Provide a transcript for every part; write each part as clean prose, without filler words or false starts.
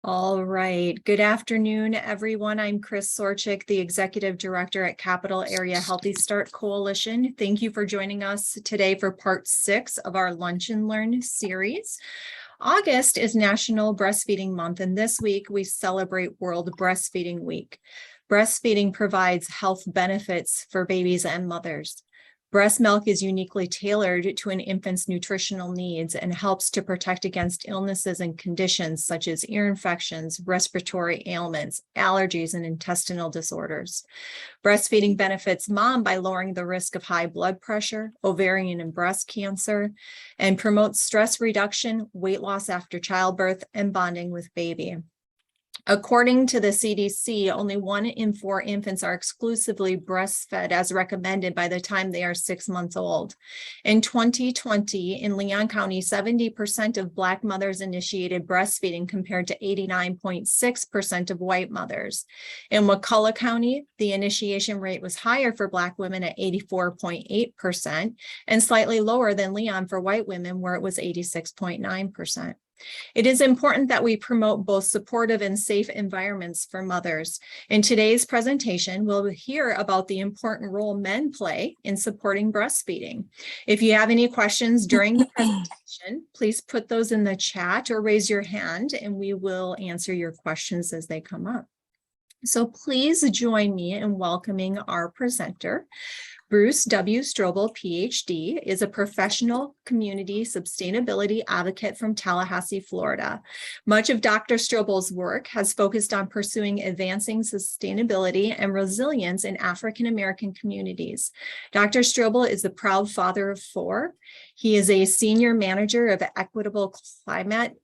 All right. Good afternoon, everyone. I'm Chris Sorchik, the Executive Director at Capital Area Healthy Start Coalition. Thank you for joining us today for part 6 of our Lunch and Learn series. August is National Breastfeeding Month, and this week we celebrate World Breastfeeding Week. Breastfeeding provides health benefits for babies and mothers. Breast milk is uniquely tailored to an infant's nutritional needs and helps to protect against illnesses and conditions such as ear infections, respiratory ailments, allergies, and intestinal disorders. Breastfeeding benefits mom by lowering the risk of high blood pressure, ovarian and breast cancer, and promotes stress reduction, weight loss after childbirth, and bonding with baby. According to the CDC, only 1 in 4 infants are exclusively breastfed as recommended by the time they are 6 months old. In 2020, in Leon County, 70% of Black mothers initiated breastfeeding compared to 89.6% of white mothers. In Wakulla County, the initiation rate was higher for Black women at 84.8% and slightly lower than Leon for white women, where it was 86.9%. It is important that we promote both supportive and safe environments for mothers. In today's presentation, we'll hear about the important role men play in supporting breastfeeding. If you have any questions during the presentation, please put those in the chat or raise your hand and we will answer your questions as they come up. So please join me in welcoming our presenter. Bruce W. Strobel, PhD, is a professional community sustainability advocate from Tallahassee, Florida. Much of Dr. Strobel's work has focused on pursuing advancing sustainability and resilience in African American communities. Dr. Strobel is the proud father of 4. He is a senior manager of equitable climate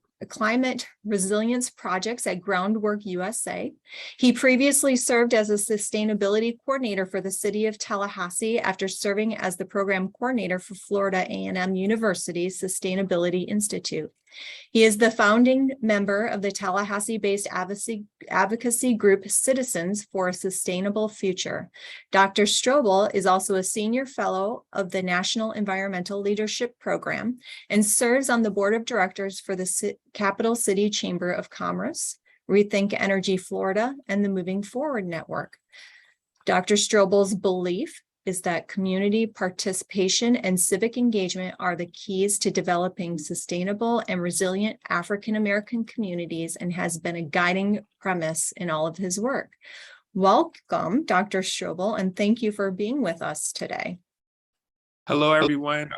resilience projects at Groundwork USA. He previously served as a sustainability coordinator for the city of Tallahassee after serving as the program coordinator for Florida A&M University's Sustainability Institute. He is the founding member of the Tallahassee-based advocacy group Citizens for a Sustainable Future. Dr. Strobel is also a senior fellow of the National Environmental Leadership Program and serves on the board of directors for the Capital City Chamber of Commerce, Rethink Energy Florida, and the Moving Forward Network. Dr. Strobel's belief is that community participation and civic engagement are the keys to developing sustainable and resilient African American communities and has been a guiding premise in all of his work. Welcome, Dr. Strobel, and thank you for being with us today. Hello, everyone.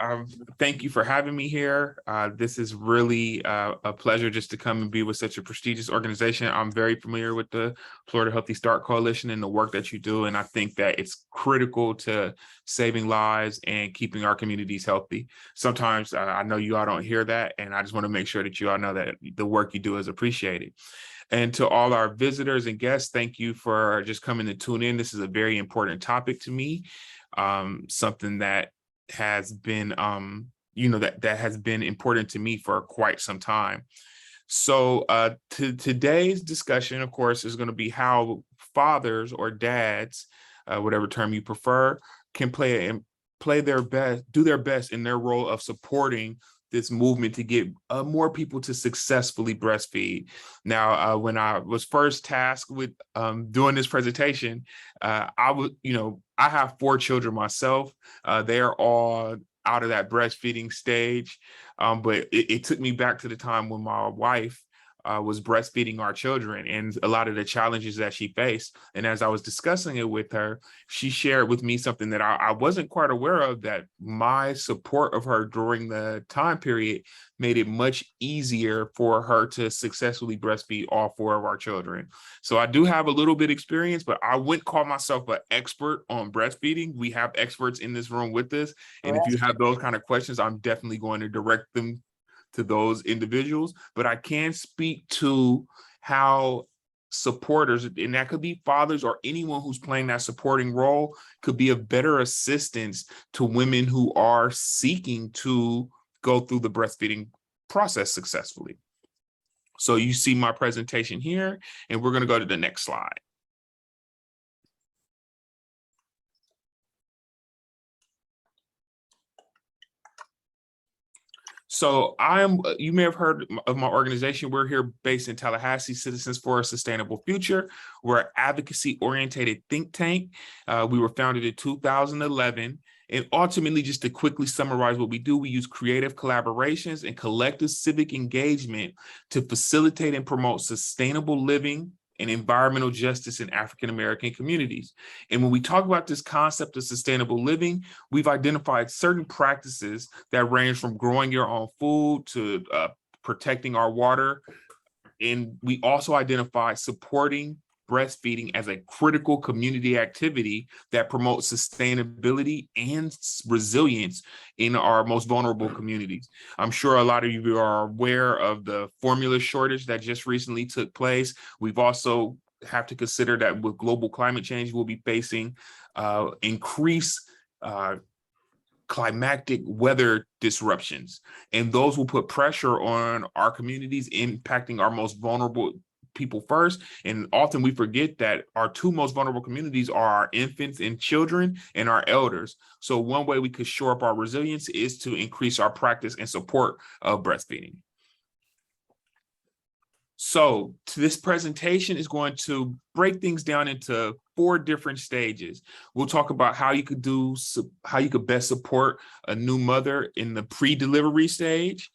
Thank you for having me here. This is really a pleasure just to come and be with such a prestigious organization. I'm very familiar with the Florida Healthy Start Coalition and the work that you do, and I think that it's critical to saving lives and keeping our communities healthy. Sometimes I know you all don't hear that, and I just want to make sure that you all know that the work you do is appreciated. And to all our visitors and guests, thank you for just coming to tune in. This is a very important topic to me, something that has been that has been important to me for quite some time. So today's discussion, of course, is going to be how fathers or dads, whatever term you prefer, can do their best in their role of supporting this movement to get more people to successfully breastfeed. Now, when I was first tasked with doing this presentation, I have 4 children myself. They are all out of that breastfeeding stage, but it took me back to the time when my wife was breastfeeding our children and a lot of the challenges that she faced. And as I was discussing it with her, she shared with me something that I wasn't quite aware of, that my support of her during the time period made it much easier for her to successfully breastfeed all 4 of our children. So I do have a little bit experience, but I wouldn't call myself an expert on breastfeeding. We have experts in this room with us. And if you have those kind of questions, I'm definitely going to direct them to those individuals, but I can speak to how supporters, and that could be fathers or anyone who's playing that supporting role, could be a better assistance to women who are seeking to go through the breastfeeding process successfully. So you see my presentation here, and we're going to go to the next slide. So you may have heard of my organization. We're here based in Tallahassee, Citizens for a Sustainable Future. We're an advocacy-oriented think tank. We were founded in 2011. And ultimately, just to quickly summarize what we do, we use creative collaborations and collective civic engagement to facilitate and promote sustainable living and environmental justice in African-American communities. And when we talk about this concept of sustainable living, we've identified certain practices that range from growing your own food to protecting our water. And we also identify supporting breastfeeding as a critical community activity that promotes sustainability and resilience in our most vulnerable communities. I'm sure a lot of you are aware of the formula shortage that just recently took place. We've also have to consider that with global climate change, we'll be facing increased climatic weather disruptions, and those will put pressure on our communities, impacting our most vulnerable people first. And often we forget that our two most vulnerable communities are our infants and children and our elders. So one way we could shore up our resilience is to increase our practice and support of breastfeeding. So this presentation is going to break things down into 4 different stages. We'll talk about how you could best support a new mother in the pre-delivery stage,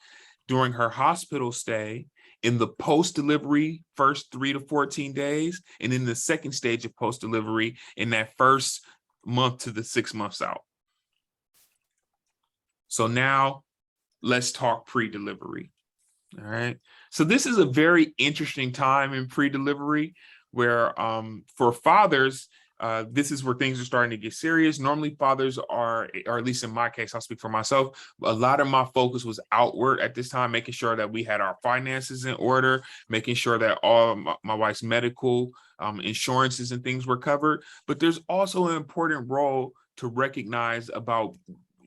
during her hospital stay, in the post-delivery first 3 to 14 days, and in the second stage of post-delivery in that first month to the 6 months out. So now let's talk pre-delivery. All right. So this is a very interesting time in pre-delivery where for fathers, this is where things are starting to get serious. Normally fathers are, or at least in my case, I'll speak for myself, a lot of my focus was outward at this time, making sure that we had our finances in order, making sure that all my wife's medical insurances and things were covered. But there's also an important role to recognize about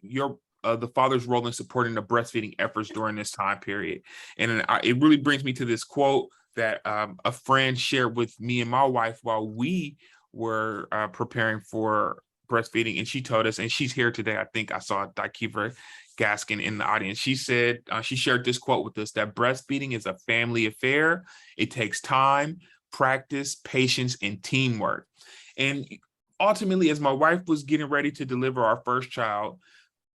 the father's role in supporting the breastfeeding efforts during this time period. And it really brings me to this quote that a friend shared with me and my wife while we were preparing for breastfeeding. And she told us, and she's here today, I think I saw Dikiva Gaskin in the audience. She said, she shared this quote with us, that breastfeeding is a family affair. It takes time, practice, patience, and teamwork. And ultimately, as my wife was getting ready to deliver our first child,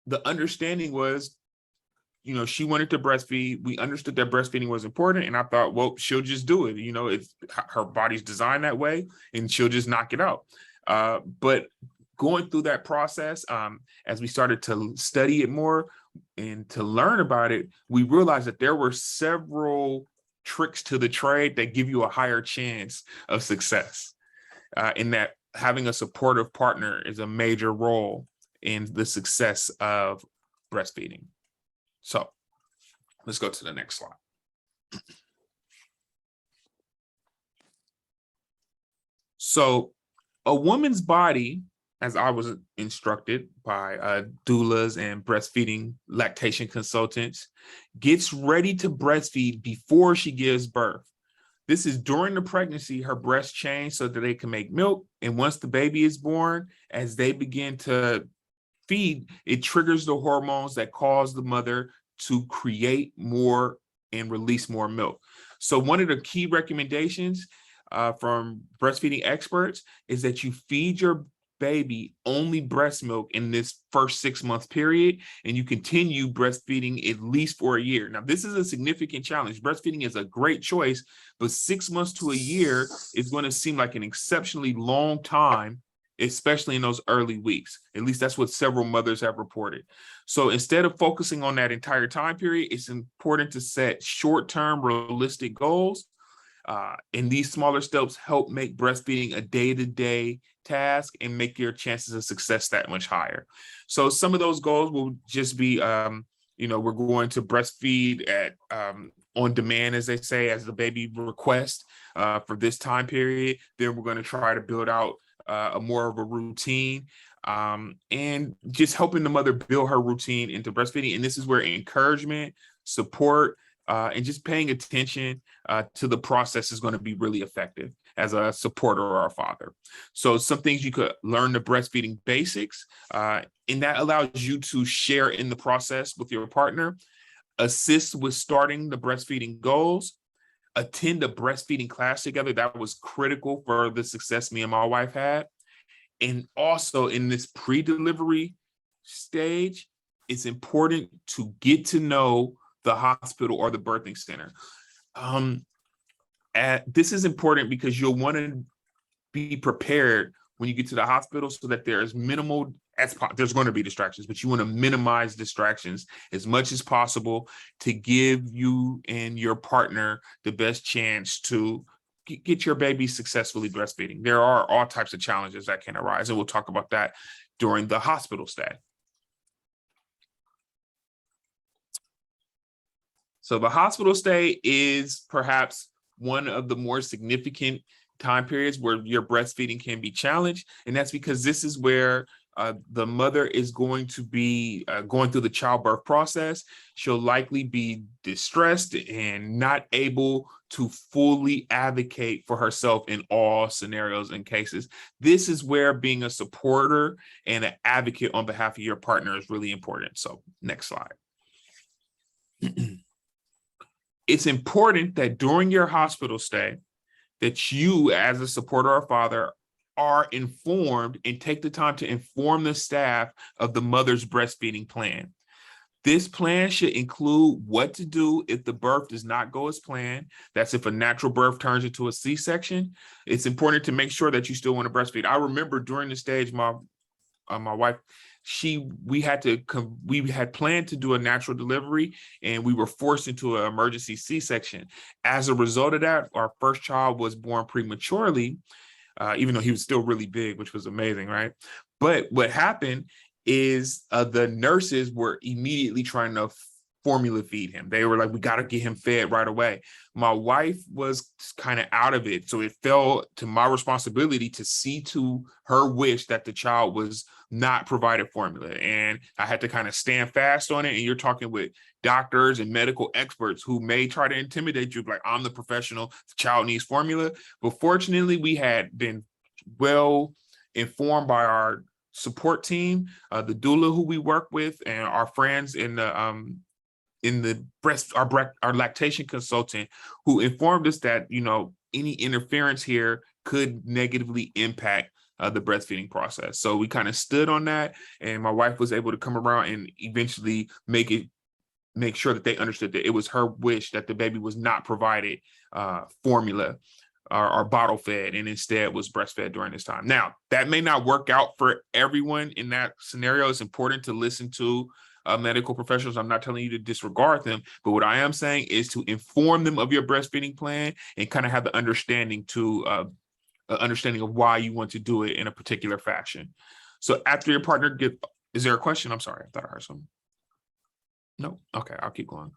the understanding was, she wanted to breastfeed. We understood that breastfeeding was important. And I thought, well, she'll just do it. It's her body's designed that way and she'll just knock it out. But going through that process, as we started to study it more and to learn about it, we realized that there were several tricks to the trade that give you a higher chance of success, in that having a supportive partner is a major role in the success of breastfeeding. So let's go to the next slide. So a woman's body, as I was instructed by doulas and breastfeeding lactation consultants, gets ready to breastfeed before she gives birth. This is during the pregnancy, her breasts change so that they can make milk. And once the baby is born, as they begin to feed, it triggers the hormones that cause the mother to create more and release more milk. So one of the key recommendations from breastfeeding experts is that you feed your baby only breast milk in this first 6-month period, and you continue breastfeeding at least for a year. Now, this is a significant challenge. Breastfeeding is a great choice, but 6 months to a year is going to seem like an exceptionally long time, especially in those early weeks. At least that's what several mothers have reported. So instead of focusing on that entire time period, it's important to set short-term realistic goals. And these smaller steps help make breastfeeding a day-to-day task and make your chances of success that much higher. So some of those goals will just be, we're going to breastfeed at on demand, as they say, as the baby requests for this time period. Then we're going to try to build out a more of a routine, and just helping the mother build her routine into breastfeeding. And this is where encouragement, support, and just paying attention to the process is going to be really effective as a supporter or a father. So some things you could learn the breastfeeding basics, and that allows you to share in the process with your partner. assist with starting the breastfeeding goals, attend a breastfeeding class together. That was critical for the success me and my wife had. And also in this pre-delivery stage, it's important to get to know the hospital or the birthing center. This is important because you'll want to be prepared when you get to the hospital so that there's minimal, there's going to be distractions, but you want to minimize distractions as much as possible to give you and your partner the best chance to get your baby successfully breastfeeding. There are all types of challenges that can arise, and we'll talk about that during the hospital stay. So the hospital stay is perhaps one of the more significant time periods where your breastfeeding can be challenged. And that's because this is where the mother is going to be going through the childbirth process. She'll likely be distressed and not able to fully advocate for herself in all scenarios and cases. This is where being a supporter and an advocate on behalf of your partner is really important. So next slide. It's important that during your hospital stay, that you as a supporter or father are informed and take the time to inform the staff of the mother's breastfeeding plan. This plan should include what to do if the birth does not go as planned. That's if a natural birth turns into a C-section. It's important to make sure that you still want to breastfeed. I remember during the stage, my wife, we had planned to do a natural delivery and we were forced into an emergency C-section. As a result of that, our first child was born prematurely, even though he was still really big, which was amazing, right? But what happened is the nurses were immediately trying to formula feed him. They were like, we got to get him fed right away. My wife was kind of out of it. So it fell to my responsibility to see to her wish that the child was not provided formula. And I had to kind of stand fast on it. And you're talking with doctors and medical experts who may try to intimidate you, like, I'm the professional, the child needs formula. But fortunately, we had been well informed by our support team, the doula who we work with, and our friends in the our lactation consultant, who informed us that, you know, any interference here could negatively impact the breastfeeding process. So we kind of stood on that, and my wife was able to come around and eventually make sure that they understood that it was her wish that the baby was not provided formula or bottle fed, and instead was breastfed during this time. Now, that may not work out for everyone in that scenario. It's important to listen to medical professionals. I'm not telling you to disregard them, but what I am saying is to inform them of your breastfeeding plan and kind of have the understanding of why you want to do it in a particular fashion. So after your partner is there a question? I'm sorry, I thought I heard something. No? Okay, I'll keep going.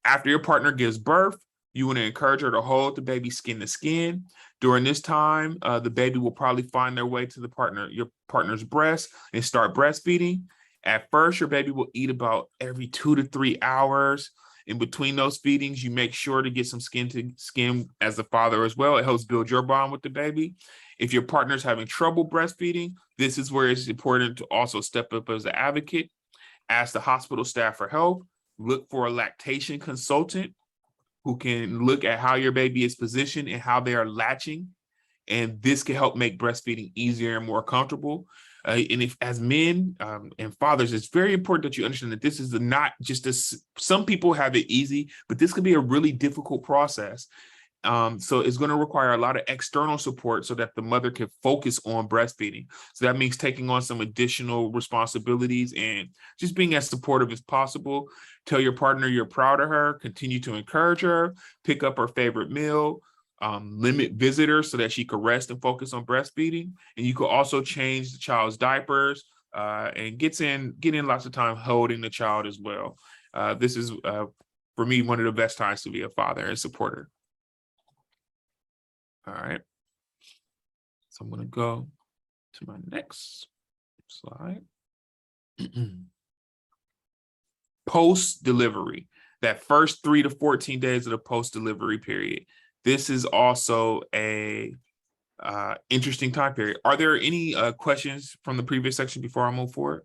After your partner gives birth, you want to encourage her to hold the baby skin to skin. During this time, the baby will probably find their way to your partner's breast and start breastfeeding. At first, your baby will eat about every 2 to 3 hours. In between those feedings, you make sure to get some skin to skin as the father as well. It helps build your bond with the baby. If your partner's having trouble breastfeeding, this is where it's important to also step up as an advocate. Ask the hospital staff for help. Look for a lactation consultant who can look at how your baby is positioned and how they are latching. And this can help make breastfeeding easier and more comfortable. And if, as men and fathers, it's very important that you understand that this is not just some people have it easy, but this could be a really difficult process. So it's going to require a lot of external support so that the mother can focus on breastfeeding. So that means taking on some additional responsibilities and just being as supportive as possible. Tell your partner you're proud of her, continue to encourage her, pick up her favorite meal, limit visitors so that she can rest and focus on breastfeeding. And you could also change the child's diapers and get in lots of time holding the child as well. This is, for me, one of the best times to be a father and supporter. All right. So I'm going to go to my next slide. Post-delivery, that first 3 to 14 days of the post-delivery period. This is also a interesting time period. Are there any questions from the previous section before I move forward?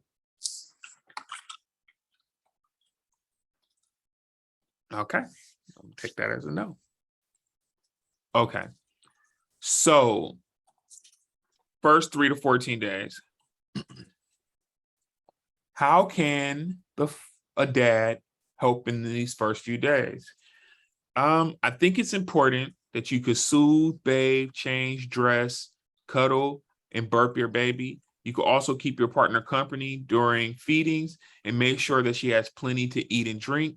Okay, I'll take that as a no. Okay, so first 3 to 14 days. How can a dad help in these first few days? I think it's important that you could soothe, bathe, change, dress, cuddle, and burp your baby. You could also keep your partner company during feedings and make sure that she has plenty to eat and drink.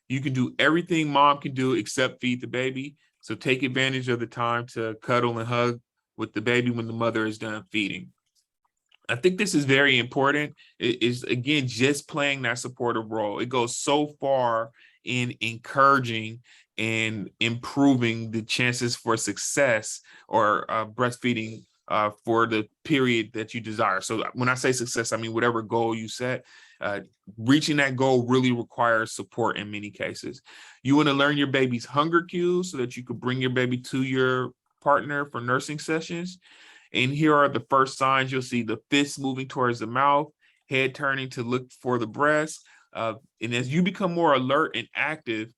You can do everything mom can do except feed the baby. So take advantage of the time to cuddle and hug with the baby when the mother is done feeding. I think this is very important. It is, again, just playing that supportive role. It goes so far in encouraging and improving the chances for success or breastfeeding for the period that you desire. So when I say success, I mean whatever goal you set. Uh, Reaching that goal really requires support in many cases. You want to learn your baby's hunger cues so that you could bring your baby to your partner for nursing sessions. And here are the first signs. You'll see the fist moving towards the mouth, head turning to look for the breast. And as you become more alert and active,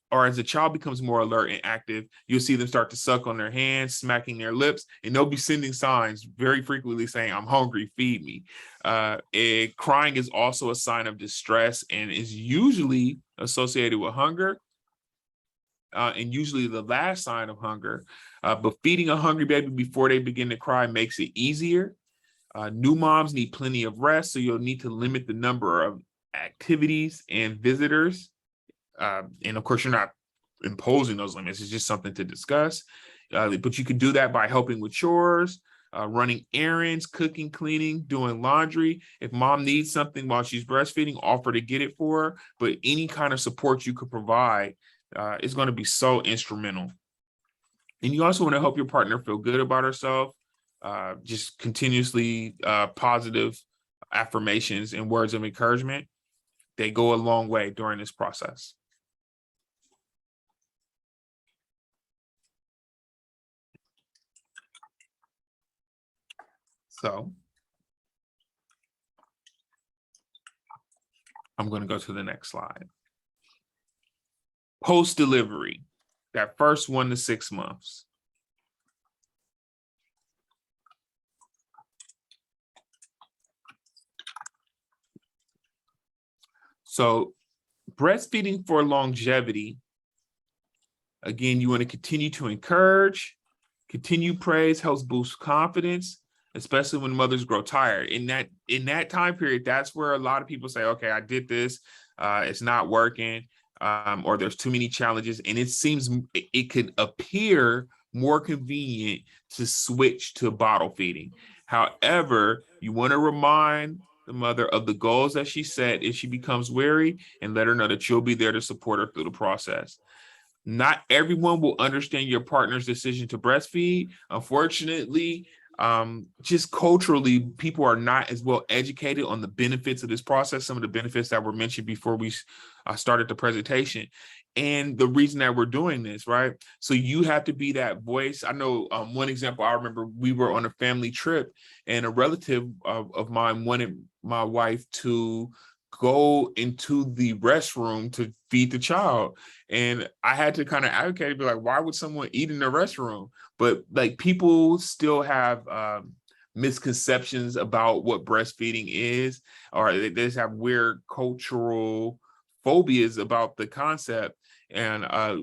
or as the child becomes more alert and active, you'll see them start to suck on their hands, smacking their lips, and they'll be sending signs very frequently saying, "I'm hungry, feed me." Crying is also a sign of distress and is usually associated with hunger. And usually the last sign of hunger. But feeding a hungry baby before they begin to cry makes it easier. New moms need plenty of rest, so you'll need to limit the number of activities and visitors. And of course, you're not imposing those limits. It's just something to discuss. But you can do that by helping with chores, running errands, cooking, cleaning, doing laundry. If mom needs something while she's breastfeeding, offer to get it for her. But any kind of support you could provide is going to be so instrumental. And you also want to help your partner feel good about herself. Just continuously positive affirmations and words of encouragement. They go a long way during this process. So I'm going to go to the next slide. Post-delivery, that first 1 to 6 months. So breastfeeding for longevity, again, you want to continue to encourage, continue praise helps boost confidence, especially when mothers grow tired. In that time period, that's where a lot of people say, okay, I did this, it's not working, or there's too many challenges. And it seems it could appear more convenient to switch to bottle feeding. However, you want to remind the mother of the goals that she set if she becomes weary, and let her know that you'll be there to support her through the process. Not everyone will understand your partner's decision to breastfeed. Unfortunately, just culturally, people are not as well educated on the benefits of this process, some of the benefits that were mentioned before we started the presentation. And the reason that we're doing this, right? So you have to be that voice. I know one example, I remember we were on a family trip and a relative of mine wanted my wife to go into the restroom to feed the child. And I had to kind of advocate, be like, why would someone eat in the restroom? But like people still have misconceptions about what breastfeeding is, or they just have weird cultural phobias about the concept. And I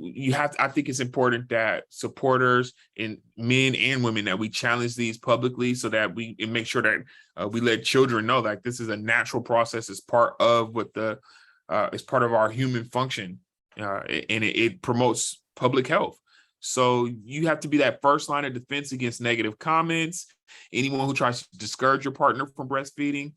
think it's important that supporters and men and women that we challenge these publicly so that we make sure that we let children know like this is a natural process, as part of as part of our human function, and it promotes public health. So you have to be that first line of defense against negative comments. Anyone who tries to discourage your partner from breastfeeding.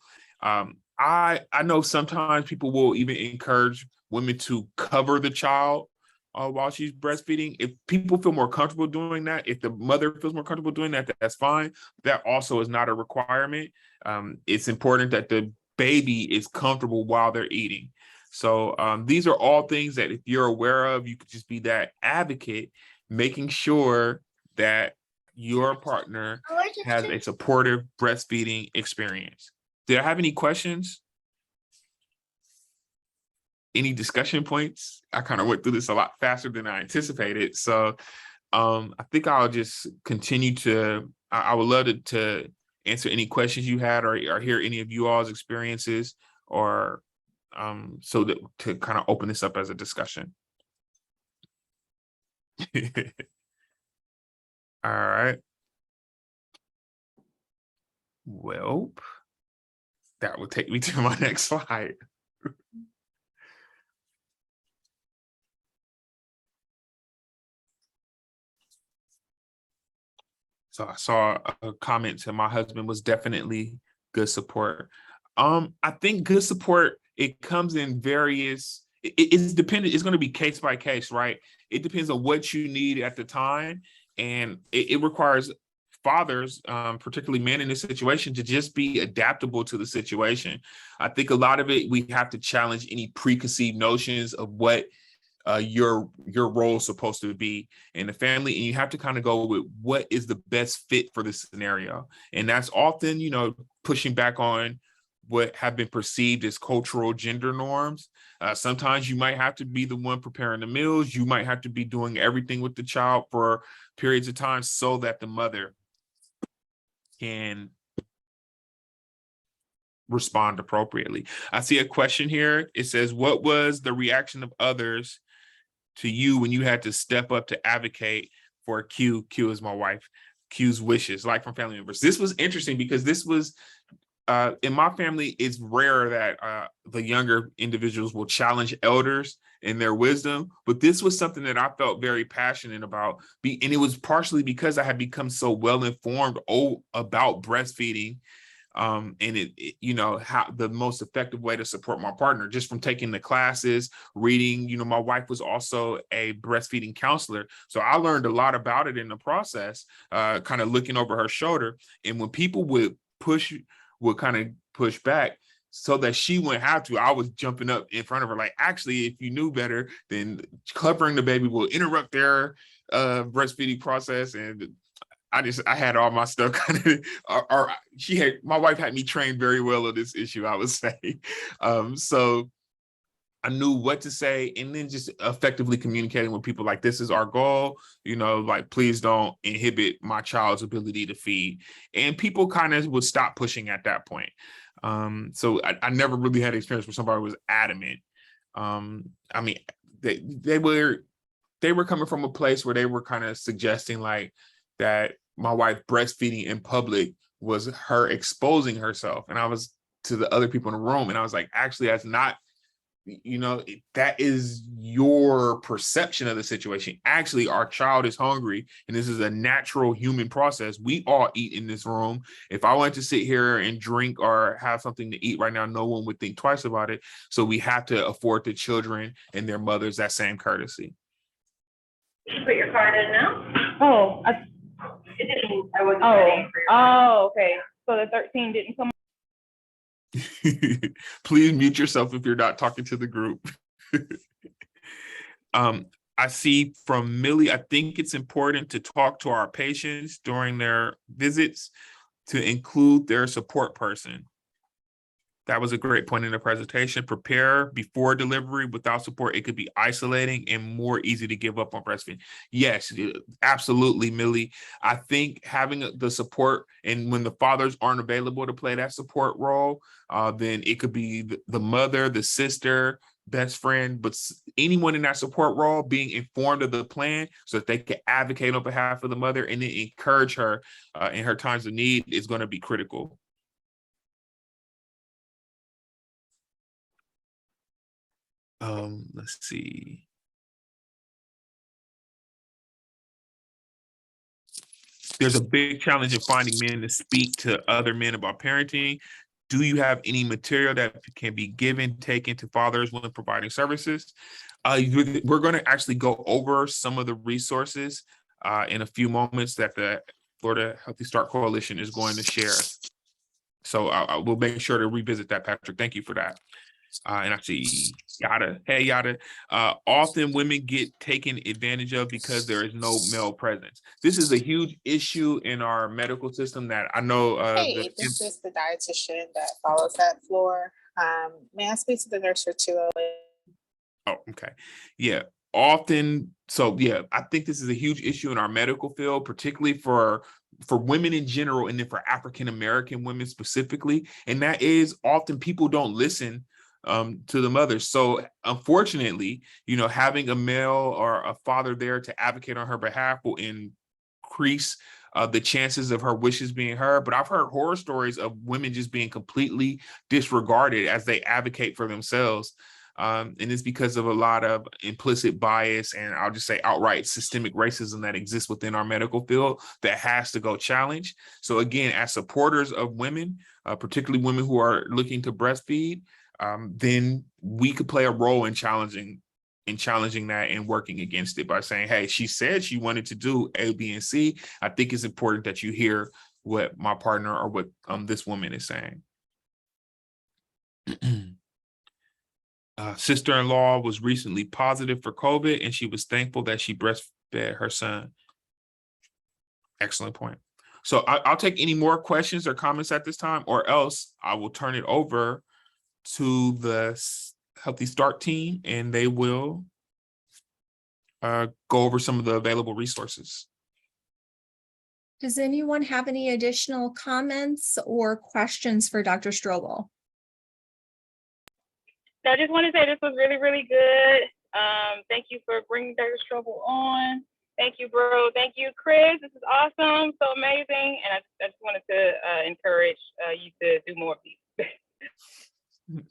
I know sometimes people will even encourage women to cover the child while she's breastfeeding. If people feel more comfortable doing that, if the mother feels more comfortable doing that, that's fine. That also is not a requirement. It's important that the baby is comfortable while they're eating. So these are all things that if you're aware of, you could just be that advocate, making sure that your partner has a supportive breastfeeding experience. Do I have any questions? any discussion points? I kind of went through this a lot faster than I anticipated. So I think I'll just continue to, I would love to answer any questions you had, or hear any of you all's experiences, or so that to kind of open this up as a discussion. All right. Well, that would take me to my next slide. So I saw a comment to my husband was definitely good support. I think good support, it comes in various, it's dependent, it's going to be case by case, right? It depends on what you need at the time. And it requires fathers, particularly men in this situation, to just be adaptable to the situation. I think a lot of it, we have to challenge any preconceived notions of what your role is supposed to be in the family, and you have to kind of go with what is the best fit for the scenario. And that's often, pushing back on what have been perceived as cultural gender norms. Sometimes you might have to be the one preparing the meals. You might have to be doing everything with the child for periods of time so that the mother can respond appropriately. I see a question here. It says, what was the reaction of others to you when you had to step up to advocate for Q is my wife, Q's wishes, like from family members? This was interesting because this was, in my family, it's rare that the younger individuals will challenge elders in their wisdom, but this was something that I felt very passionate about. And it was partially because I had become so well informed about breastfeeding, and how the most effective way to support my partner, just from taking the classes, reading. My wife was also a breastfeeding counselor, so I learned a lot about it in the process, kind of looking over her shoulder. And when people would kind of push back so that she wouldn't have to, I was jumping up in front of her like, actually, if you knew better, then covering the baby will interrupt their breastfeeding process. And I had all my stuff kind of, or my wife had me trained very well on this issue, I would say. So I knew what to say, and then just effectively communicating with people like, this is our goal, like, please don't inhibit my child's ability to feed. And people kind of would stop pushing at that point. So I never really had experience where somebody was adamant. I mean, they were coming from a place where they were kind of suggesting like that my wife breastfeeding in public was her exposing herself. And I was to the other people in the room, and I was like, actually, that's not, that is your perception of the situation. Actually, our child is hungry, and this is a natural human process. We all eat in this room. If I wanted to sit here and drink or have something to eat right now, no one would think twice about it. So we have to afford the children and their mothers that same courtesy. You put your card in now? Oh, It didn't. I wasn't ready for your oh, okay. So the 13 didn't come. Please mute yourself if you're not talking to the group. I see from Millie, I think it's important to talk to our patients during their visits to include their support person. That was a great point in the presentation. Prepare before delivery. Without support, it could be isolating and more easy to give up on breastfeeding. Yes, absolutely, Millie. I think having the support, and when the fathers aren't available to play that support role, then it could be the mother, the sister, best friend, but anyone in that support role being informed of the plan so that they can advocate on behalf of the mother and then encourage her in her times of need is going to be critical. Let's see. There's a big challenge in finding men to speak to other men about parenting. Do you have any material that can be taken to fathers when providing services? We're going to actually go over some of the resources in a few moments that the Florida Healthy Start Coalition is going to share. So I will make sure to revisit that, Patrick. Thank you for that. And I see Yada. Hey, Yada. Often women get taken advantage of because there is no male presence. This is a huge issue in our medical system that I know. Hey, this is the dietitian that follows that floor. May I speak to the nurse for 208? Oh, okay. Yeah. Often, so yeah, I think this is a huge issue in our medical field, particularly for women in general, and then for African American women specifically. And that is often people don't listen to the mothers. So unfortunately, having a male or a father there to advocate on her behalf will increase the chances of her wishes being heard. But I've heard horror stories of women just being completely disregarded as they advocate for themselves. And it's because of a lot of implicit bias, and I'll just say outright systemic racism that exists within our medical field that has to go challenged. So again, as supporters of women, particularly women who are looking to breastfeed, then we could play a role in challenging that and working against it by saying, hey, she said she wanted to do A, B, and C. I think it's important that you hear what my partner or what this woman is saying. Sister-in-law was recently positive for COVID, and she was thankful that she breastfed her son. Excellent point. So I'll take any more questions or comments at this time, or else I will turn it over to the Healthy Start team, and they will go over some of the available resources. Does anyone have any additional comments or questions for Dr. Strobel? I just want to say this was really, really good. Thank you for bringing Dr. Strobel on. Thank you, bro. Thank you, Chris. This is awesome, so amazing. And I just wanted to encourage you to do more of these.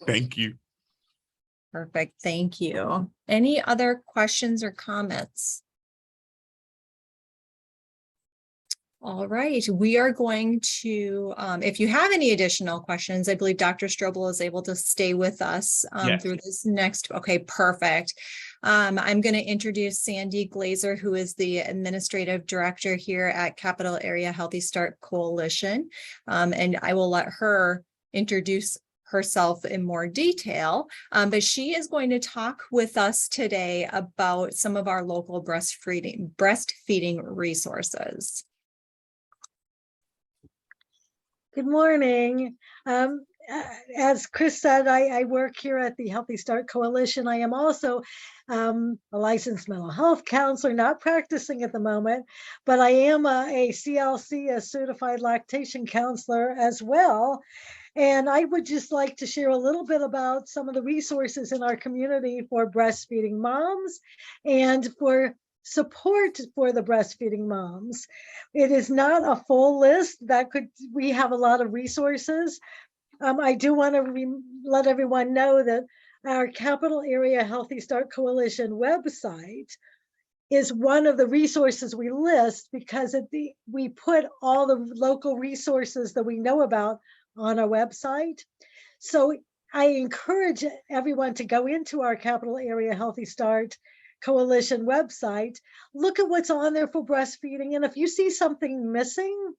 Thank you. Perfect. Thank you. Any other questions or comments? All right, we are going to, if you have any additional questions, I believe Dr. Strobel is able to stay with us Yes. through this next. Okay, perfect. I'm going to introduce Sandy Glazer, who is the Administrative Director here at Capital Area Healthy Start Coalition. And I will let her introduce herself in more detail, but she is going to talk with us today about some of our local breastfeeding resources. Good morning. As Chris said, I work here at the Healthy Start Coalition. I am also a licensed mental health counselor, not practicing at the moment, but I am a CLC, a certified lactation counselor as well. And I would just like to share a little bit about some of the resources in our community for breastfeeding moms and for support for the breastfeeding moms. It is not a full list. We have a lot of resources. I do want to let everyone know that our Capital Area Healthy Start Coalition website is one of the resources we list because we put all the local resources that we know about on our website. So I encourage everyone to go into our Capital Area Healthy Start Coalition website, look at what's on there for breastfeeding. And if you see something missing,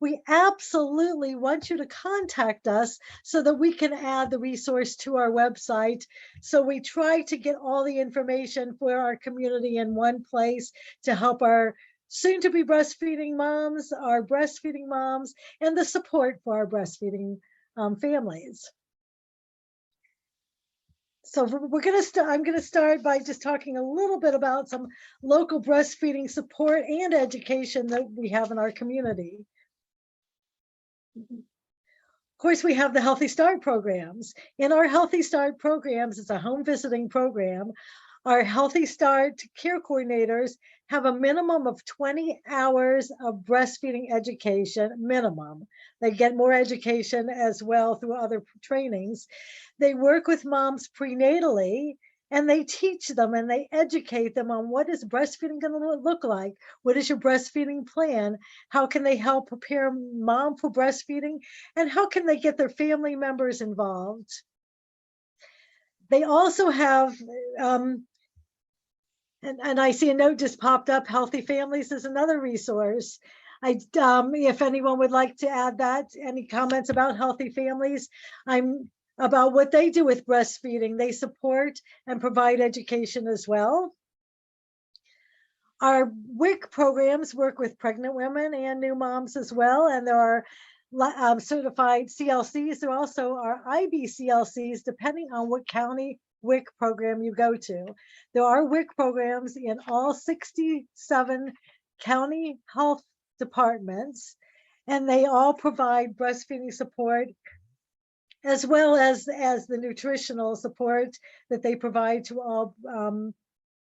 we absolutely want you to contact us so that we can add the resource to our website. So we try to get all the information for our community in one place to help our soon to be breastfeeding moms, our breastfeeding moms, and the support for our breastfeeding families. So I'm going to start by just talking a little bit about some local breastfeeding support and education that we have in our community. Of course, we have the Healthy Start programs. In our Healthy Start programs, it's a home visiting program. Our Healthy Start care coordinators have a minimum of 20 hours of breastfeeding education, minimum. They get more education as well through other trainings. They work with moms prenatally, and they teach them and they educate them on what is breastfeeding going to look like. What is your breastfeeding plan? How can they help prepare mom for breastfeeding? And how can they get their family members involved? They also have, and I see a note just popped up, Healthy Families is another resource. If anyone would like to add that, any comments about Healthy Families, about what they do with breastfeeding. They support and provide education as well. Our WIC programs work with pregnant women and new moms as well, and there are certified CLCs. There also are IB CLCs, depending on what county WIC program you go to. There are WIC programs in all 67 county health departments, and they all provide breastfeeding support as well as the nutritional support that they provide to all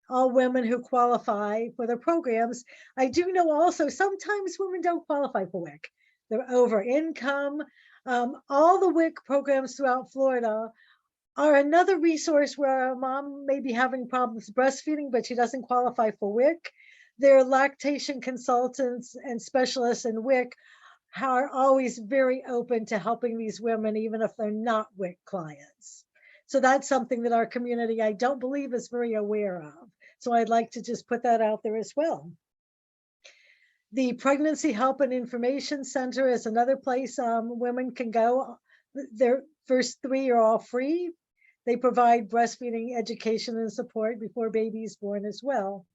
women who qualify for their programs. I do know also sometimes women don't qualify for WIC. They're over income. All the WIC programs throughout Florida are another resource where a mom may be having problems breastfeeding, but she doesn't qualify for WIC. Their lactation consultants and specialists in WIC are always very open to helping these women, even if they're not WIC clients. So that's something that our community, I don't believe, is very aware of. So I'd like to just put that out there as well. The Pregnancy Help and Information Center is another place women can go. Their first 3 are all free. They provide breastfeeding education and support before baby is born as well.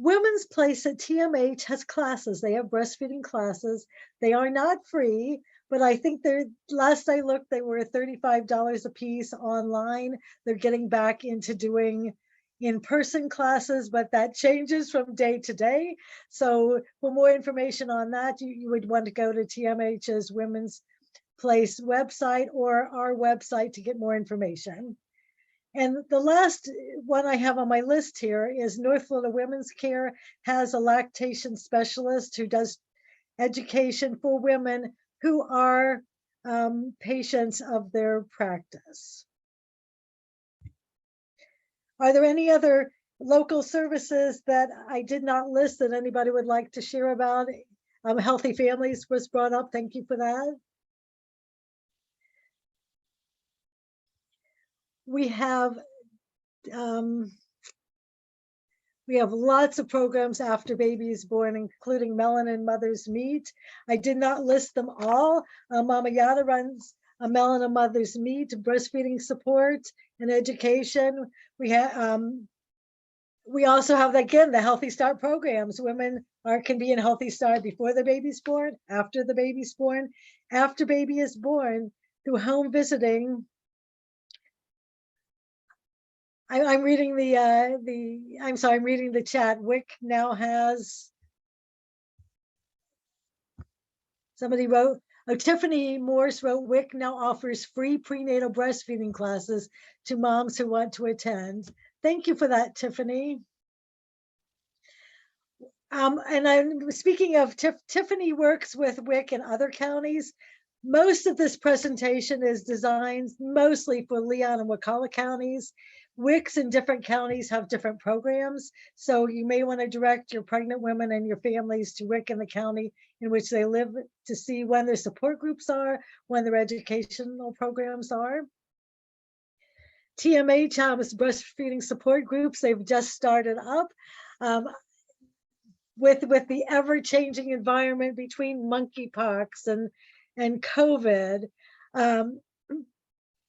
Women's Place at TMH has classes. They have breastfeeding classes. They are not free, but I think they're, last I looked, they were $35 a piece online. They're getting back into doing in-person classes, but that changes from day to day. So for more information on that, you would want to go to TMH's Women's Place website or our website to get more information. And the last one I have on my list here is North Florida Women's Care has a lactation specialist who does education for women who are patients of their practice. Are there any other local services that I did not list that anybody would like to share about? Healthy Families was brought up. Thank you for that. We have lots of programs after baby is born, including Melanin Mothers Meet. I did not list them all. Mama Yada runs a Melanin Mothers Meet, breastfeeding support and education. We also have, again, the Healthy Start programs. Women can be in Healthy Start before the baby's born, after the baby's born, after baby is born, through home visiting. I'm reading I'm reading the chat. WIC now has, somebody wrote, Tiffany Morse wrote, WIC now offers free prenatal breastfeeding classes to moms who want to attend. Thank you for that, Tiffany. And I'm speaking of Tiffany works with WIC in other counties. Most of this presentation is designed mostly for Leon and Wakulla counties. WICs in different counties have different programs. So you may want to direct your pregnant women and your families to WIC in the county in which they live to see when their support groups are, when their educational programs are. TMH has breastfeeding support groups. They've just started up. With the ever-changing environment between monkeypox and COVID.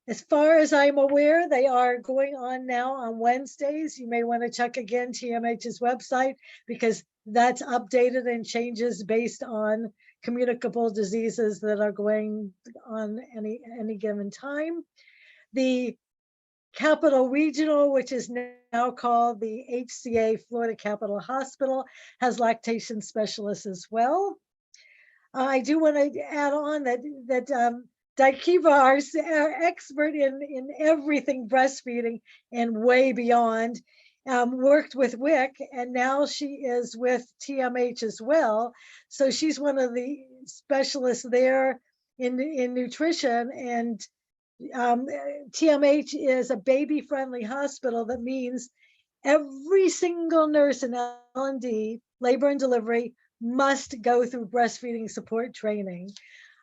As far as I'm aware, they are going on now on Wednesdays. You may want to check again TMH's website because that's updated and changes based on communicable diseases that are going on any given time. The Capital Regional, which is now called the HCA Florida Capital Hospital, has lactation specialists as well. I do want to add on that Daikiva, our expert in everything breastfeeding and way beyond, worked with WIC, and now she is with TMH as well. So she's one of the specialists there in nutrition, and TMH is a baby-friendly hospital. That means every single nurse in L&D, labor and delivery, must go through breastfeeding support training.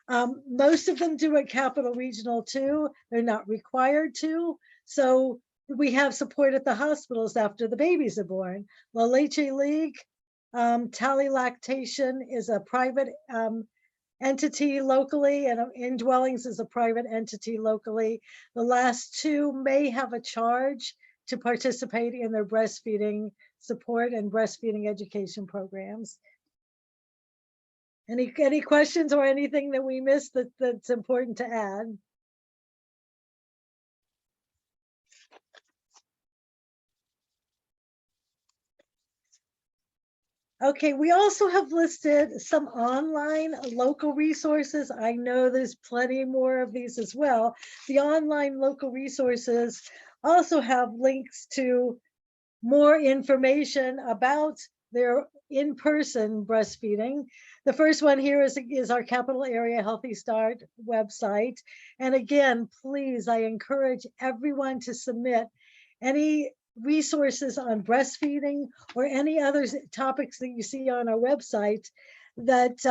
Most of them do at Capital Regional too. They're not required to. So we have support at the hospitals after the babies are born. La Leche League, Tally Lactation is a private entity locally, and Indwellings is a private entity locally. The last two may have a charge to participate in their breastfeeding support and breastfeeding education programs. Any questions or anything that we missed that's important to add? Okay, we also have listed some online local resources. I know there's plenty more of these as well. The online local resources also have links to more information about their in-person breastfeeding. The first one here is our Capital Area Healthy Start website. And again, please, I encourage everyone to submit any resources on breastfeeding or any other topics that you see on our website that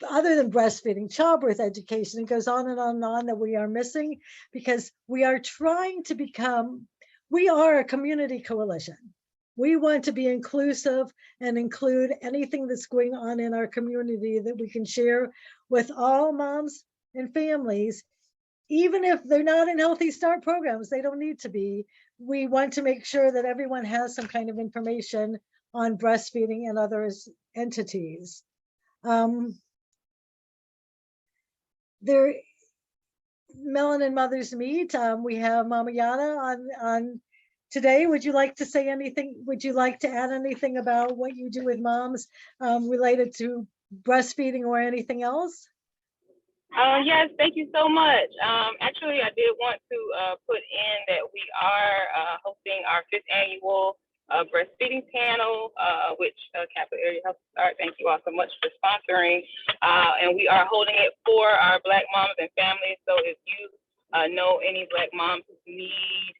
other than breastfeeding, childbirth education, it goes on and on and on that we are missing, because we are trying to become, we are a community coalition. We want to be inclusive and include anything that's going on in our community that we can share with all moms and families, even if they're not in Healthy Start programs, they don't need to be. We want to make sure that everyone has some kind of information on breastfeeding and other entities. There, Melanin Mothers Meet. We have Mama Yana on today. Would you like to say anything? Would you like to add anything about what you do with moms related to breastfeeding or anything else? Yes, thank you so much. Actually, I did want to put in that we are hosting our 5th annual breastfeeding panel, which Capital Area Health Start, thank you all so much for sponsoring. And we are holding it for our Black moms and families. So if you know any Black moms who need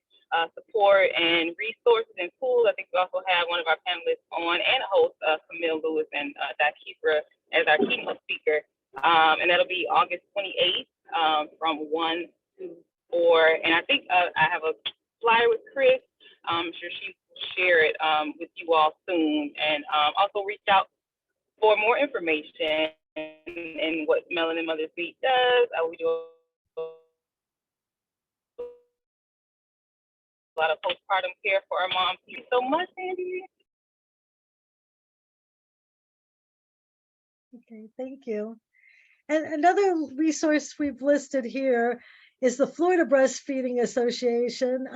support and resources and tools, I think we also have one of our panelists on and host, Camille Lewis and Dakifra as our keynote speaker. And that'll be August 28th from 1 to 4. And I think I have a flyer with Chris. I'm sure she will share it with you all soon. And also reach out for more information and what Melanin Mothers Meet does. We do a lot of postpartum care for our moms. Thank you so much, Sandy. Okay, thank you. And another resource we've listed here is the Florida Breastfeeding Association.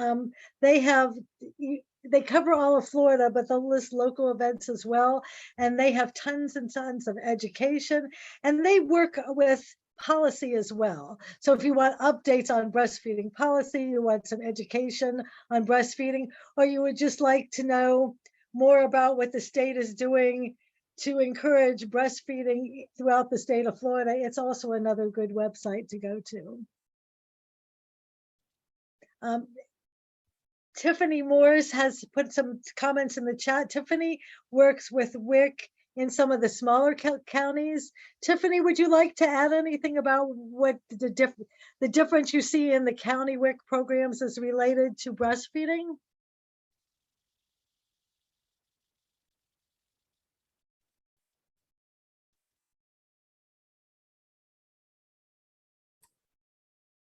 They cover all of Florida, but they'll list local events as well. And they have tons and tons of education, and they work with policy as well. So if you want updates on breastfeeding policy, you want some education on breastfeeding, or you would just like to know more about what the state is doing to encourage breastfeeding throughout the state of Florida, it's also another good website to go to. Tiffany Moores has put some comments in the chat. Tiffany works with WIC in some of the smaller counties. Tiffany, would you like to add anything about what the difference you see in the county WIC programs is related to breastfeeding?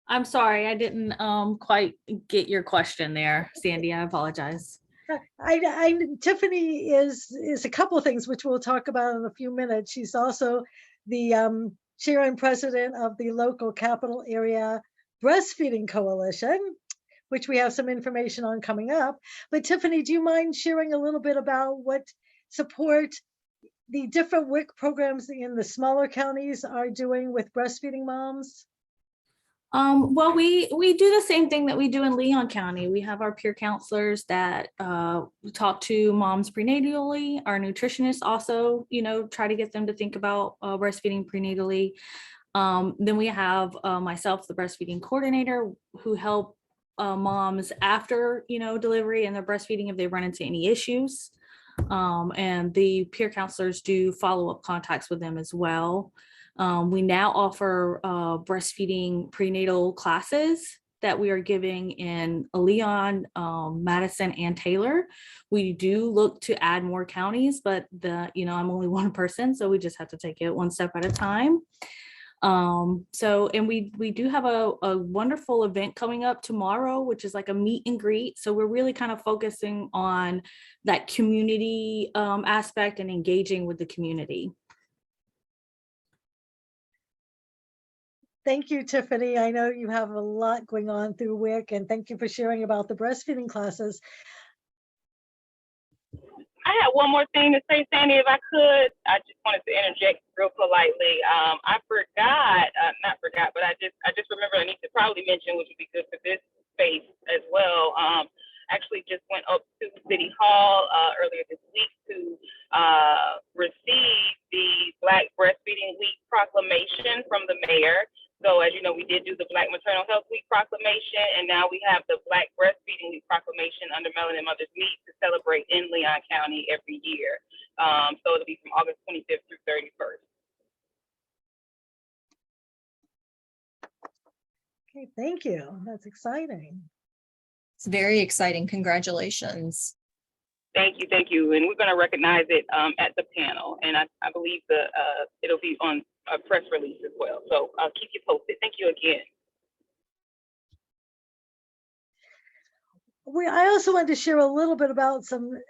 I'm sorry, I didn't quite get your question there, Sandy. I apologize. Tiffany is a couple of things which we'll talk about in a few minutes. She's also the chair and president of the local Capital Area Breastfeeding Coalition, which we have some information on coming up. But Tiffany, do you mind sharing a little bit about what support the different WIC programs in the smaller counties are doing with breastfeeding moms? Well, we do the same thing that we do in Leon County. We have our peer counselors that talk to moms prenatally. Our nutritionists also, try to get them to think about breastfeeding prenatally. Then we have myself, the breastfeeding coordinator, who help moms after, delivery and their breastfeeding if they run into any issues. And the peer counselors do follow-up contacts with them as well. We now offer breastfeeding prenatal classes that we are giving in Leon, Madison, and Taylor. We do look to add more counties, but I'm only one person, so we just have to take it one step at a time. And we do have a wonderful event coming up tomorrow, which is like a meet and greet. So we're really kind of focusing on that community aspect and engaging with the community. Thank you, Tiffany. I know you have a lot going on through WIC, and thank you for sharing about the breastfeeding classes. I had one more thing to say, Sandy, if I could. I just wanted to interject real politely. I forgot, not forgot, but I just remembered I need to probably mention, which would be good for this space as well. Actually just went up to City Hall earlier this week to receive the Black Breastfeeding Week proclamation from the mayor. So as you know, we did do the Black Maternal Health Week proclamation, and now we have the Black Breastfeeding Week proclamation under Melanin Mothers Meet to celebrate in Leon County every year. So it'll be from August 25th through 31st. Okay, thank you. That's exciting. It's very exciting. Congratulations. Thank you, thank you. And we're going to recognize it at the panel, and I believe it'll be on a press release as well. So I'll keep you posted. Thank you again. I also wanted to share a little bit about some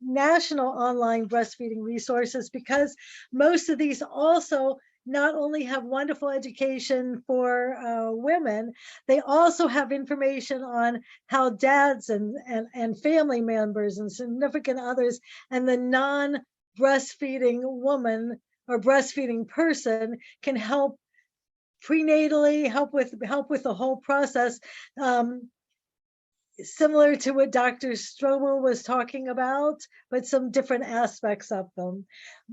national online breastfeeding resources, because most of these also not only have wonderful education for women, they also have information on how dads and family members and significant others and the non-breastfeeding woman or breastfeeding person can help prenatally, help with the whole process. Similar to what Dr. Strobel was talking about, but some different aspects of them.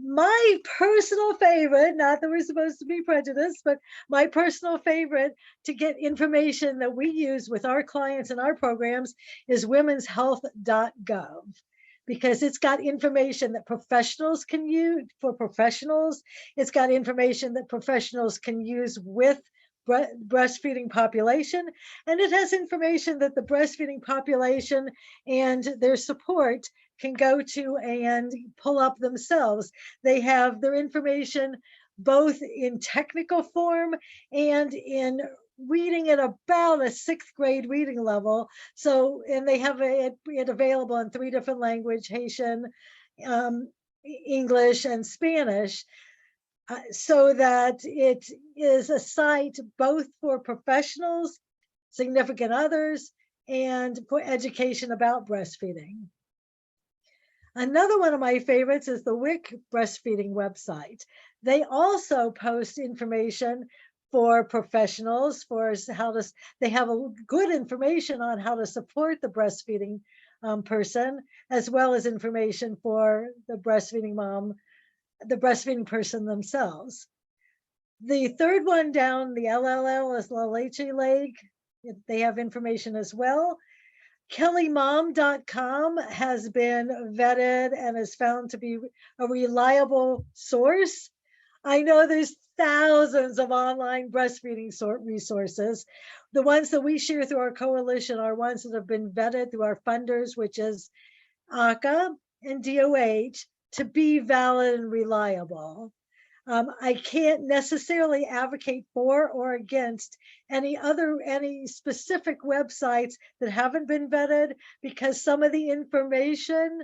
My personal favorite, not that we're supposed to be prejudiced, but my personal favorite to get information that we use with our clients and our programs is womenshealth.gov, because it's got information that professionals can use for professionals. It's got information that professionals can use with breastfeeding population, and it has information that the breastfeeding population and their support can go to and pull up themselves. They have their information both in technical form and in reading at about a 6th grade reading level. So, and they have it available in 3 different languages, Haitian, English, and Spanish. So that it is a site both for professionals, significant others, and for education about breastfeeding. Another one of my favorites is the WIC breastfeeding website. They also post information for professionals, for how to, they have a good information on how to support the breastfeeding person, as well as information for the breastfeeding mom, the breastfeeding person themselves. The third one down, the LLL, is La Leche League. They have information as well. KellyMom.com has been vetted and is found to be a reliable source. I know there's thousands of online breastfeeding resources. The ones that we share through our coalition are ones that have been vetted through our funders, which is ACA and DOH, to be valid and reliable. I can't necessarily advocate for or against any specific websites that haven't been vetted, because some of the information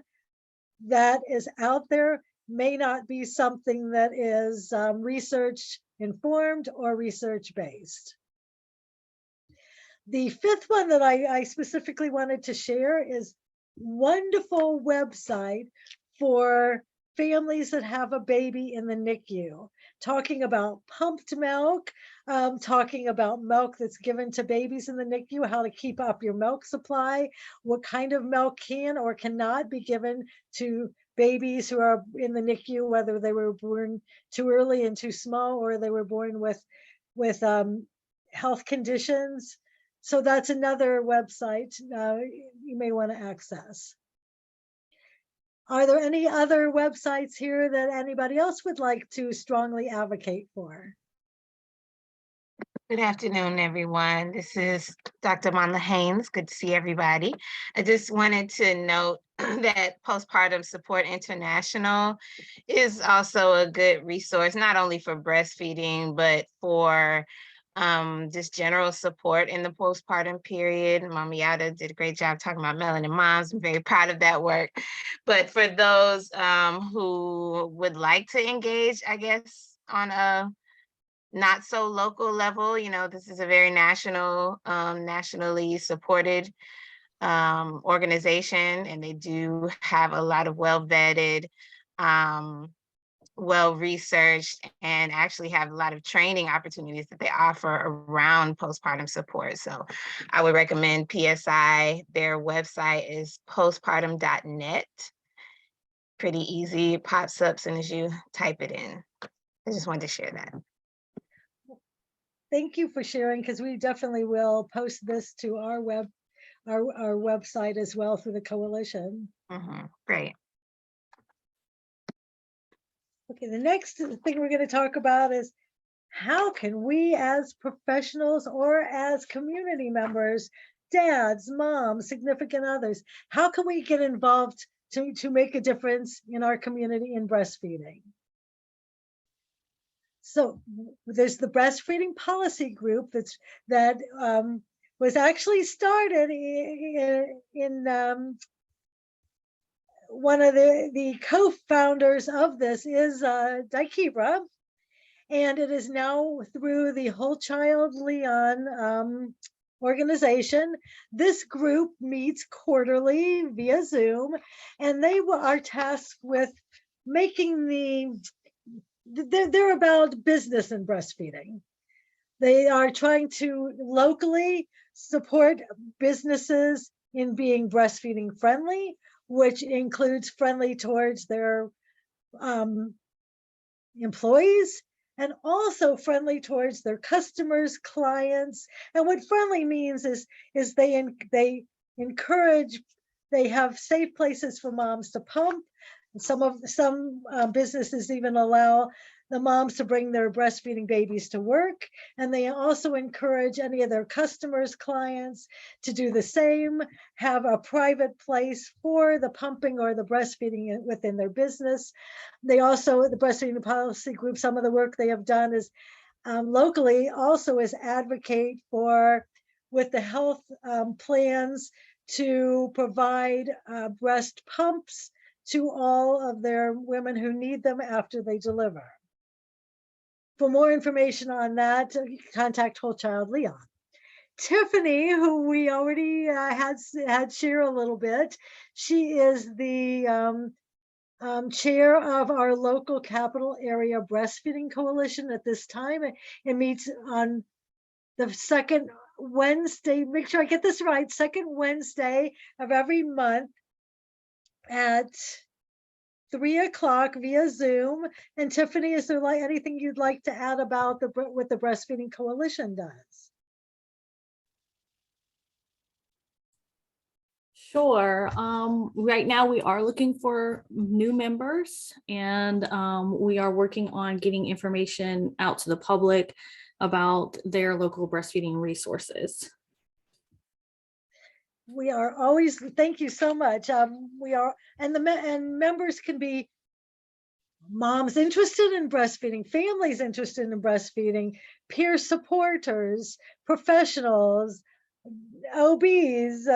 that is out there may not be something that is research informed or research based. The 5th one that I specifically wanted to share is wonderful website for families that have a baby in the NICU, talking about pumped milk, talking about milk that's given to babies in the NICU, how to keep up your milk supply, what kind of milk can or cannot be given to babies who are in the NICU, whether they were born too early and too small, or they were born with health conditions. So that's another website you may want to access. Are there any other websites here that anybody else would like to strongly advocate for? Good afternoon, everyone. This is Dr. Monla Haynes. Good to see everybody. I just wanted to note that Postpartum Support International is also a good resource, not only for breastfeeding, but for just general support in the postpartum period. Mama Yada did a great job talking about melanin moms. I'm very proud of that work. But for those who would like to engage, I guess, on a not so local level, you know, this is a very nationally supported organization, and they do have a lot of well-vetted, well-researched, and actually have a lot of training opportunities that they offer around postpartum support. So I would recommend PSI. Their website is postpartum.net. Pretty easy, it pops up as soon as you type it in. I just wanted to share that. Thank you for sharing, because we definitely will post this to our website as well through the coalition. Great. Okay, the next thing we're going to talk about is how can we as professionals or as community members, dads, moms, significant others, how can we get involved to make a difference in our community in breastfeeding? So there's the breastfeeding policy group that was actually started in one of the co-founders of this is Daikebra, and it is now through the Whole Child Leon organization. This group meets quarterly via Zoom, and they are tasked with making they're about business and breastfeeding. They are trying to locally support businesses in being breastfeeding friendly, which includes friendly towards their employees, and also friendly towards their customers, clients. And what friendly means is they encourage, they have safe places for moms to pump. Some businesses even allow the moms to bring their breastfeeding babies to work, and they also encourage any of their customers, clients to do the same, have a private place for the pumping or the breastfeeding within their business. They also, the breastfeeding policy group, some of the work they have done is locally also is advocate for, with the health plans, to provide breast pumps to all of their women who need them after they deliver. For more information on that, contact Whole Child Leon. Tiffany, who we already had share a little bit, she is the chair of our local capital area breastfeeding coalition at this time. It meets on the second Wednesday, make sure I get this right, second Wednesday of every month at 3 o'clock via Zoom. And Tiffany, is there anything you'd like to add about what the Breastfeeding Coalition does? Sure. Right now we are looking for new members, and we are working on getting information out to the public about their local breastfeeding resources. We are always, thank you so much. We are, and members can be moms interested in breastfeeding, families interested in breastfeeding, peer supporters, professionals, OBs,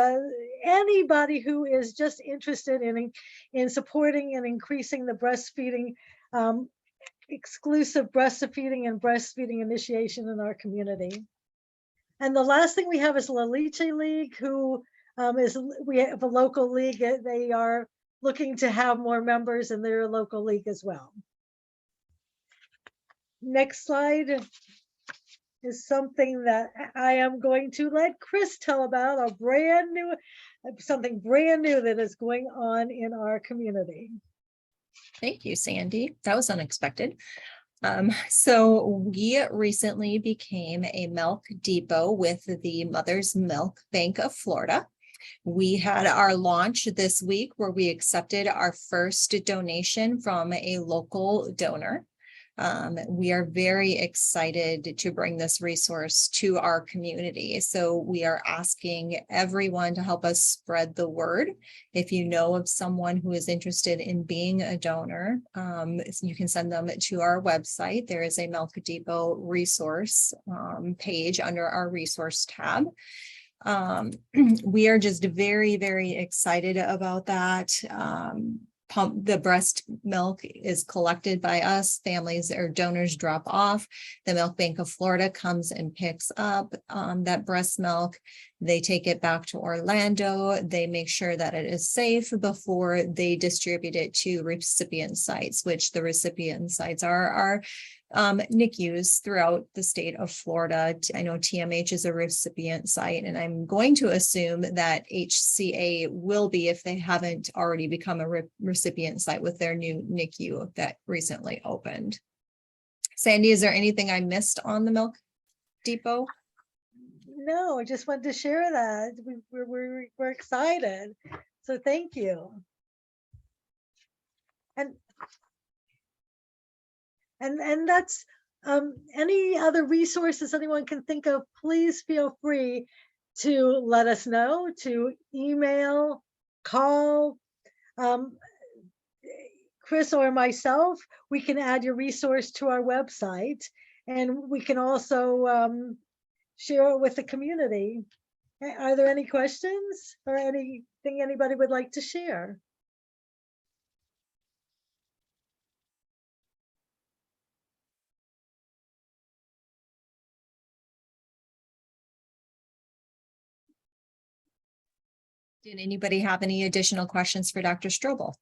anybody who is just interested in supporting and increasing the breastfeeding, exclusive breastfeeding and breastfeeding initiation in our community. And the last thing we have is La Leche League, who we have a local league. They are looking to have more members in their local league as well. Next slide is something that I am going to let Chris tell about, something brand new that is going on in our community. Thank you, Sandy. That was unexpected. So we recently became a milk depot with the Mother's Milk Bank of Florida. We had our launch this week where we accepted our first donation from a local donor. We are very excited to bring this resource to our community. So we are asking everyone to help us spread the word. If you know of someone who is interested in being a donor, you can send them to our website. There is a Milk Depot resource page under our resource tab. We are just very, very excited about that. The breast milk is collected by us. Families or donors drop off. The Milk Bank of Florida comes and picks up that breast milk. They take it back to Orlando. They make sure that it is safe before they distribute it to recipient sites, which the recipient sites are NICUs throughout the state of Florida. I know TMH is a recipient site, and I'm going to assume that HCA will be, if they haven't already become a recipient site with their new NICU that recently opened. Sandy, is there anything I missed on the Milk Depot? No, I just wanted to share that. We're excited. So thank you. And that's any other resources anyone can think of, please feel free to let us know, to email, call Chris or myself. We can add your resource to our website, and we can also share it with the community. Are there any questions or anything anybody would like to share? Did anybody have any additional questions for Dr. Strobel?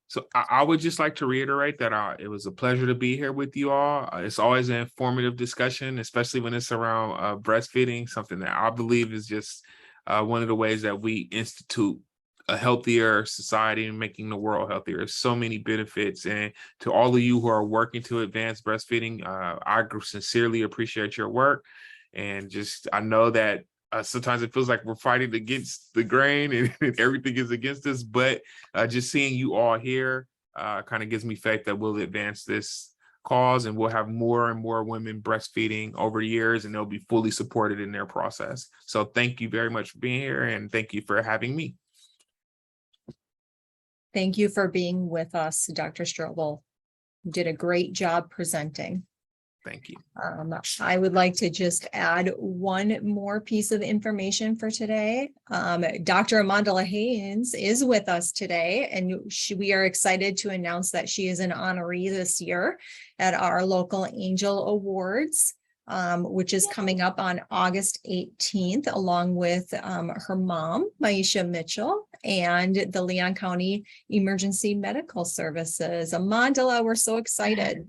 So I would just like to reiterate that it was a pleasure to be here with you all. It's always an informative discussion, especially when it's around breastfeeding, something that I believe is just one of the ways that we institute a healthier society and making the world healthier. There's so many benefits. And to all of you who are working to advance breastfeeding, I sincerely appreciate your work. And just, I know that sometimes it feels like we're fighting against the grain and everything is against us, but just seeing you all here kind of gives me faith that we'll advance this cause and we'll have more and more women breastfeeding over years, and they'll be fully supported in their process. So thank you very much for being here, and thank you for having me. Thank you for being with us, Dr. Strobel. You did a great job presenting. Thank you. I would like to just add one more piece of information for today. Dr. Amanda Haynes is with us today, and we are excited to announce that she is an honoree this year at our local Angel Awards, which is coming up on August 18th, along with her mom, Maisha Mitchell, and the Leon County Emergency Medical Services. Amanda, we're so excited.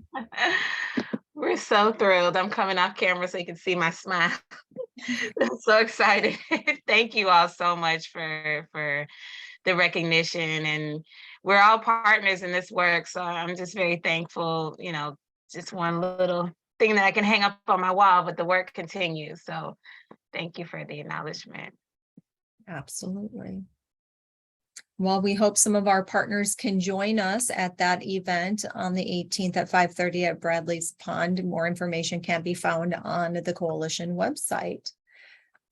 We're so thrilled. I'm coming off camera so you can see my smile. I'm so excited. Thank you all so much for the recognition. And we're all partners in this work. So I'm just very thankful, just one little thing that I can hang up on my wall, but the work continues. So thank you for the acknowledgement. Absolutely. Well, we hope some of our partners can join us at that event on the 18th at 5:30 at Bradley's Pond. More information can be found on the coalition website.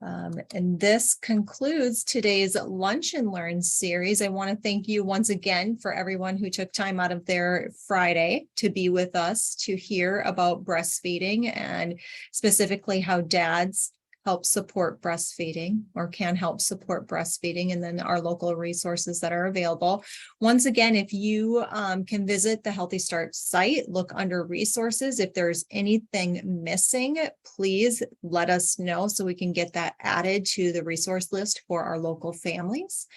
And this concludes today's Lunch and Learn series. I want to thank you once again for everyone who took time out of their Friday to be with us to hear about breastfeeding, and specifically how dads help support breastfeeding or can help support breastfeeding, and then our local resources that are available. Once again, if you can visit the Healthy Start site, look under resources. If there's anything missing, please let us know so we can get that added to the resource list for our local families.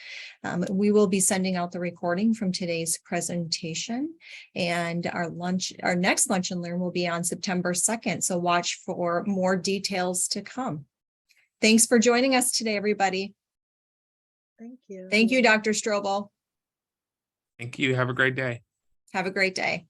We will be sending out the recording from today's presentation, and our next Lunch and Learn will be on September 2nd. So watch for more details to come. Thanks for joining us today, everybody. Thank you. Thank you, Dr. Strobel. Thank you. Have a great day. Have a great day.